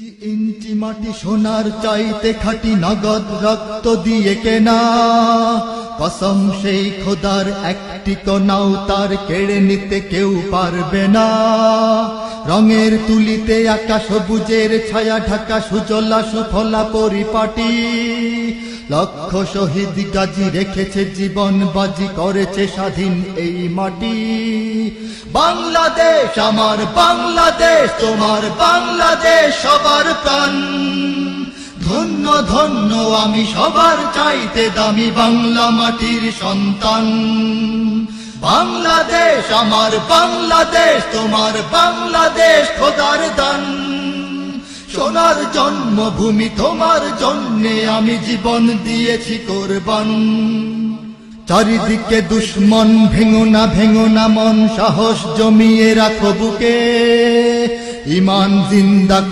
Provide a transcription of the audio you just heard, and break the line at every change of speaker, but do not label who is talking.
ইঞ্চি ইঞ্চি মাটি সোনার চাইতে খাঁটি, নগদ রক্ত দিয়ে কেনা। কসম সেই খোদার, একটি কণাও তার কেড়ে নিতে কেউ পারবে না। রঙের তুলিতে আঁকা সবুজের ছায়া ঢাকা সুজলা সুফলা পরিপাটি। লক্ষ শহীদ গাজী রেখেছে জীবন বাজি, করেছে স্বাধীন এই মাটি। বাংলাদেশ আমার বাংলাদেশ, তোমার বাংলাদেশ সবার প্রাণ। ধন্য ধন্য আমি সবার চাইতে দামি বাংলা মাটির সন্তান। বাংলাদেশ আমার বাংলাদেশ, তোমার বাংলাদেশ খোদার দান। সোনার জন্মভূমি তোমার জন্যে আমি জীবন দিয়েছি কোরবান। চারিদিকে দুশ্মন, ভেঙো না মন, সাহস জমিয়ে রাখো বুকে, ঈমান জিন্দা